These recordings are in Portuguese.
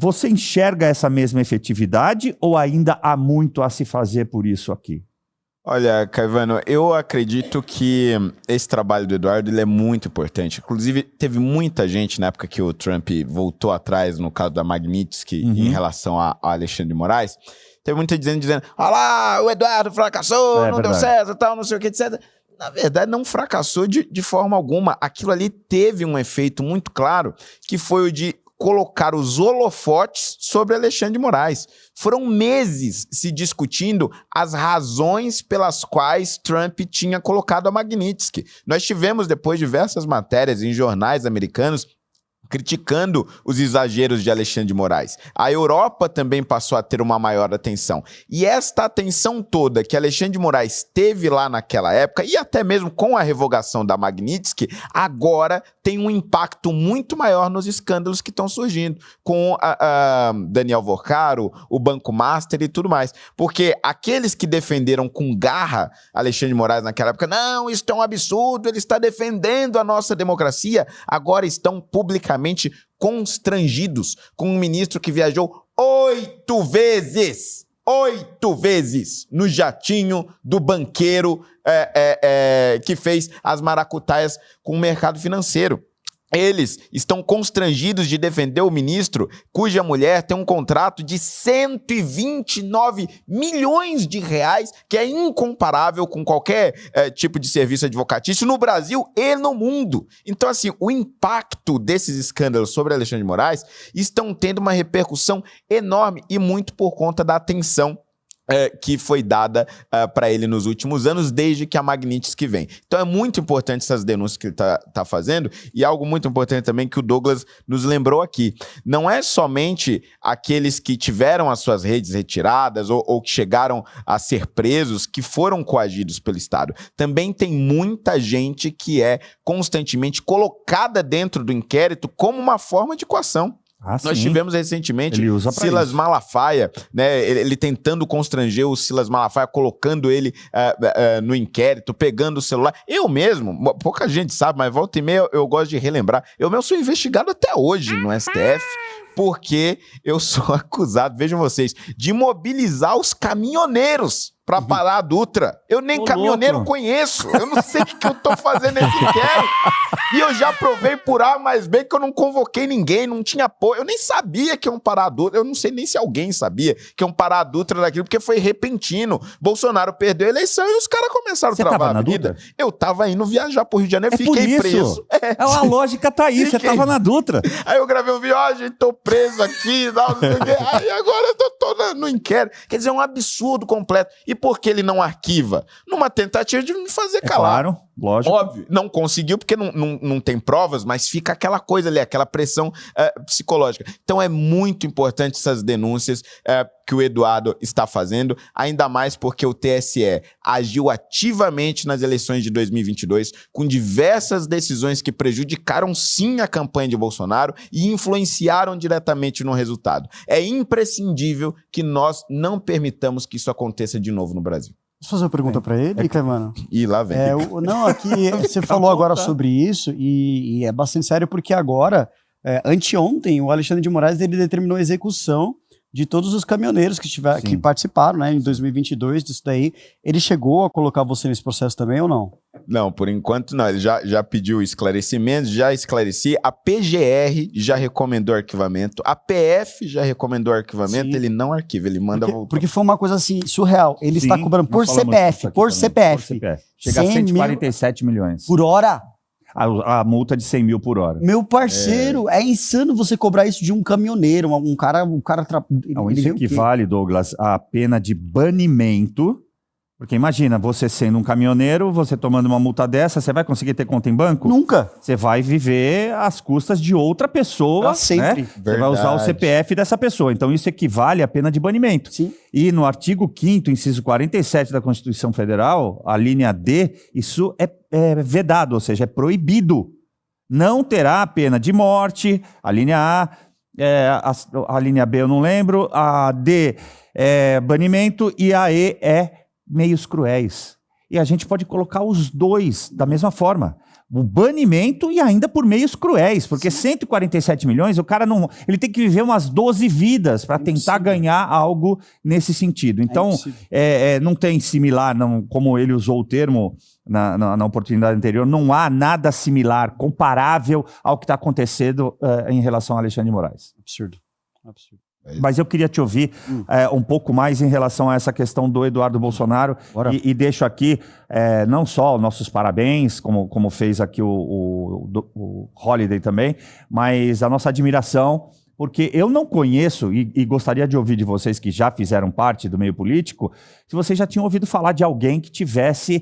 Você enxerga essa mesma efetividade ou ainda há muito a se fazer por isso aqui? Olha, Caivano, eu acredito que esse trabalho do Eduardo ele é muito importante. Inclusive, teve muita gente na época que o Trump voltou atrás no caso da Magnitsky em relação a Alexandre de Moraes. Teve muita gente dizendo, olha lá, o Eduardo fracassou, não deu certo, tal, não sei o que, etc. Na verdade, não fracassou de forma alguma. Aquilo ali teve um efeito muito claro, que foi o de colocar os holofotes sobre Alexandre de Moraes. Foram meses se discutindo as razões pelas quais Trump tinha colocado a Magnitsky. Nós tivemos depois diversas matérias em jornais americanos criticando os exageros de Alexandre de Moraes. A Europa também passou a ter uma maior atenção. E esta atenção toda que Alexandre de Moraes teve lá naquela época, e até mesmo com a revogação da Magnitsky, agora tem um impacto muito maior nos escândalos que estão surgindo, com Daniel Vocaro, o Banco Master e tudo mais. Porque aqueles que defenderam com garra Alexandre de Moraes naquela época, não, isso é um absurdo, ele está defendendo a nossa democracia, agora estão publicamente constrangidos com um ministro que viajou 8 vezes no jatinho do banqueiro que fez as maracutaias com o mercado financeiro. Eles estão constrangidos de defender o ministro cuja mulher tem um contrato de 129 milhões de reais, que é incomparável com qualquer tipo de serviço advocatício no Brasil e no mundo. Então, assim, o impacto desses escândalos sobre Alexandre de Moraes estão tendo uma repercussão enorme e muito por conta da atenção que foi dada para ele nos últimos anos, desde que a Magnitsky vem. Então é muito importante essas denúncias que ele tá fazendo, e algo muito importante também que o Douglas nos lembrou aqui. Não é somente aqueles que tiveram as suas redes retiradas ou que chegaram a ser presos que foram coagidos pelo Estado. Também tem muita gente que é constantemente colocada dentro do inquérito como uma forma de coação. Nós tivemos recentemente Silas Malafaia, né, ele tentando constranger o Silas Malafaia, colocando ele no inquérito, pegando o celular. Eu mesmo, pouca gente sabe, mas volta e meia eu gosto de relembrar, eu mesmo sou investigado até hoje no STF, porque eu sou acusado, vejam vocês, de mobilizar os caminhoneiros para parar a Dutra. Eu nem caminhoneiro conheço. Eu não sei o que eu tô fazendo nesse inquérito. E eu já provei por A mais B que eu não convoquei ninguém, não tinha apoio. Eu nem sabia que iam parar a Dutra. Eu não sei nem se alguém sabia que iam parar a Dutra daquilo, porque foi repentino. Bolsonaro perdeu a eleição e os caras começaram a travar a vida. Eu tava indo viajar pro Rio de Janeiro, fiquei preso. A lógica tá aí, você tava na Dutra. Aí eu gravei um vídeo, gente, tô preso aqui, não sei o quê. Aí agora eu tô no inquérito. Quer dizer, é um absurdo completo. E por que ele não arquiva? Numa tentativa de me fazer calar. Claro, lógico. Óbvio, não conseguiu porque não tem provas, mas fica aquela coisa ali, aquela pressão psicológica. Então é muito importante essas denúncias que o Eduardo está fazendo, ainda mais porque o TSE agiu ativamente nas eleições de 2022, com diversas decisões que prejudicaram sim a campanha de Bolsonaro e influenciaram diretamente no resultado. É imprescindível que nós não permitamos que isso aconteça de novo no Brasil. Posso fazer uma pergunta para ele, Caivano? E lá vem. Não, aqui você falou agora sobre isso e é bastante sério porque agora, anteontem, o Alexandre de Moraes ele determinou a execução de todos os caminhoneiros que participaram, né, em 2022 disso daí. Ele chegou a colocar você nesse processo também ou não? Não, por enquanto não. Ele já pediu esclarecimentos, já esclareci. A PGR já recomendou arquivamento. A PF já recomendou arquivamento. Sim. Ele não arquiva, ele manda voltar. Porque foi uma coisa assim, surreal. Ele está cobrando por CPF. Chega a 147 milhões. Por hora? A multa de 100 mil por hora. Meu parceiro, é insano você cobrar isso de um caminhoneiro, um cara... Não, isso equivale, Douglas, à pena de banimento. Porque imagina, você sendo um caminhoneiro, você tomando uma multa dessa, você vai conseguir ter conta em banco? Nunca. Você vai viver às custas de outra pessoa. Sempre. Né? Você vai usar o CPF dessa pessoa. Então isso equivale à pena de banimento. Sim. E no artigo 5º, inciso 47 da Constituição Federal, a linha D, isso é vedado, ou seja, é proibido. Não terá pena de morte, a linha A linha B eu não lembro, a D é banimento e a E é meios cruéis. E a gente pode colocar os dois da mesma forma. o banimento e ainda por meios cruéis, porque 147 milhões, o cara não, ele tem que viver umas 12 vidas para tentar ganhar algo nesse sentido. Então, não tem similar, não, como ele usou o termo na oportunidade anterior, não há nada similar, comparável ao que está acontecendo em relação a Alexandre de Moraes. Absurdo. Mas eu queria te ouvir um pouco mais em relação a essa questão do Eduardo Bolsonaro e deixo aqui não só nossos parabéns, como fez aqui o Holiday também, mas a nossa admiração, porque eu não conheço e gostaria de ouvir de vocês que já fizeram parte do meio político, se vocês já tinham ouvido falar de alguém que tivesse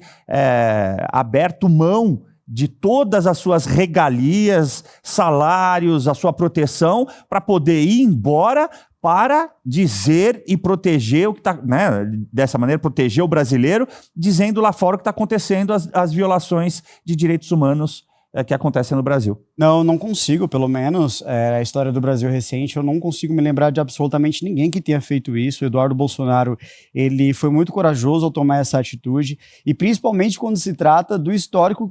aberto mão de todas as suas regalias, salários, a sua proteção, para poder ir embora para dizer e proteger o que está, né, dessa maneira, proteger o brasileiro, dizendo lá fora o que está acontecendo, as violações de direitos humanos que acontecem no Brasil. Não consigo, pelo menos, a história do Brasil recente, eu não consigo me lembrar de absolutamente ninguém que tenha feito isso. O Eduardo Bolsonaro, ele foi muito corajoso ao tomar essa atitude, e principalmente quando se trata do histórico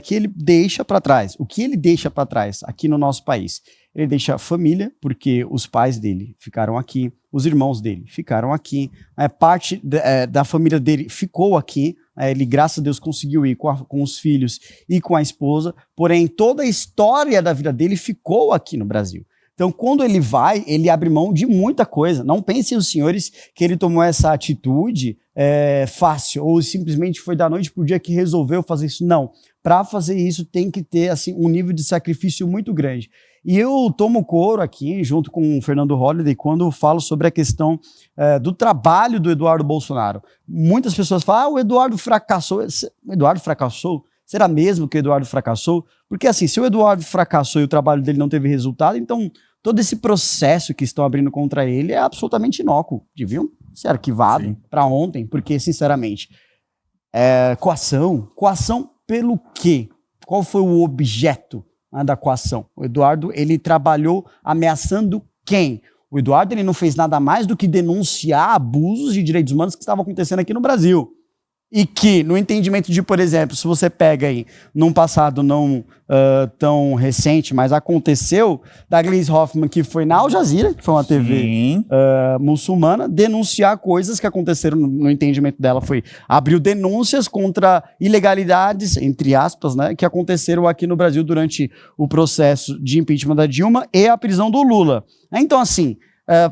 que ele deixa para trás. O que ele deixa para trás aqui no nosso país? Ele deixa família, porque os pais dele ficaram aqui, os irmãos dele ficaram aqui, parte da família dele ficou aqui, ele, graças a Deus, conseguiu ir com os filhos e com a esposa, porém toda a história da vida dele ficou aqui no Brasil. Então, quando ele vai, ele abre mão de muita coisa. Não pensem os senhores que ele tomou essa atitude fácil, ou simplesmente foi da noite para o dia que resolveu fazer isso. Não. Para fazer isso tem que ter assim, um nível de sacrifício muito grande. E eu tomo couro aqui, junto com o Fernando Holiday, quando falo sobre a questão do trabalho do Eduardo Bolsonaro. Muitas pessoas falam, o Eduardo fracassou. O Eduardo fracassou? Será mesmo que o Eduardo fracassou? Porque assim, se o Eduardo fracassou e o trabalho dele não teve resultado, então todo esse processo que estão abrindo contra ele é absolutamente inócuo. Deviam ser arquivado para ontem, porque, sinceramente, coação pelo quê? Qual foi o objeto da coação? O Eduardo, ele trabalhou ameaçando quem? O Eduardo, ele não fez nada mais do que denunciar abusos de direitos humanos que estavam acontecendo aqui no Brasil. E que, no entendimento de, por exemplo, se você pega aí, num passado não tão recente, mas aconteceu, da Gleisi Hoffmann, que foi na Al Jazeera, que foi uma TV muçulmana, denunciar coisas que aconteceram, no entendimento dela, abriu denúncias contra ilegalidades, entre aspas, né, que aconteceram aqui no Brasil durante o processo de impeachment da Dilma e a prisão do Lula. Então, assim,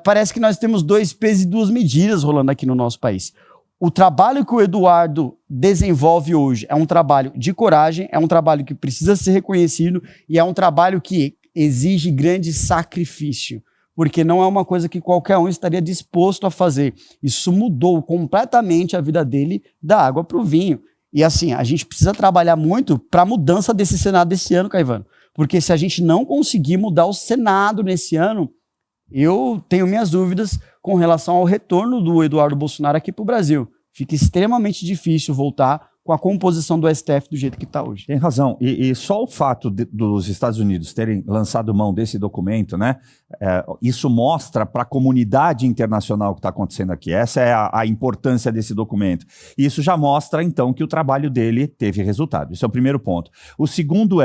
parece que nós temos 2 pesos e 2 medidas rolando aqui no nosso país. O trabalho que o Eduardo desenvolve hoje é um trabalho de coragem, é um trabalho que precisa ser reconhecido e é um trabalho que exige grande sacrifício, porque não é uma coisa que qualquer um estaria disposto a fazer. Isso mudou completamente a vida dele da água para o vinho. E assim, a gente precisa trabalhar muito para a mudança desse Senado desse ano, Caivano, porque se a gente não conseguir mudar o Senado nesse ano, eu tenho minhas dúvidas com relação ao retorno do Eduardo Bolsonaro aqui para o Brasil. Fica extremamente difícil voltar com a composição do STF do jeito que está hoje. Tem razão. E só o fato dos Estados Unidos terem lançado mão desse documento, né, isso mostra para a comunidade internacional que está acontecendo aqui. Essa é a importância desse documento. E isso já mostra, então, que o trabalho dele teve resultado. Esse é o primeiro ponto. O segundo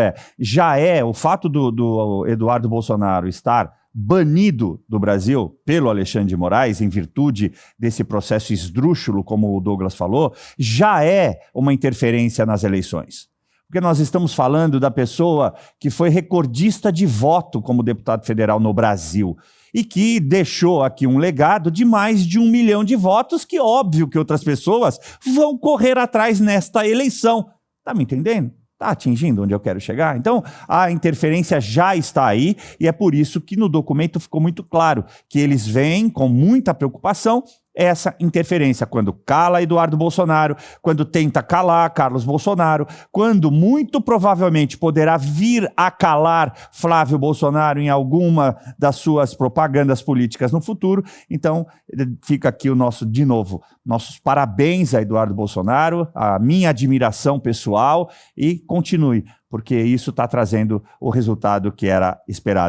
o fato do Eduardo Bolsonaro estar banido do Brasil pelo Alexandre de Moraes, em virtude desse processo esdrúxulo, como o Douglas falou, já é uma interferência nas eleições. Porque nós estamos falando da pessoa que foi recordista de voto como deputado federal no Brasil e que deixou aqui um legado de mais de 1 milhão de votos que, óbvio, que outras pessoas vão correr atrás nesta eleição. Tá me entendendo? Está atingindo onde eu quero chegar? Então, a interferência já está aí e é por isso que no documento ficou muito claro que eles veem com muita preocupação essa interferência, quando cala Eduardo Bolsonaro, quando tenta calar Carlos Bolsonaro, quando muito provavelmente poderá vir a calar Flávio Bolsonaro em alguma das suas propagandas políticas no futuro. Então, fica aqui de novo, nossos parabéns a Eduardo Bolsonaro, a minha admiração pessoal e continue, porque isso está trazendo o resultado que era esperado.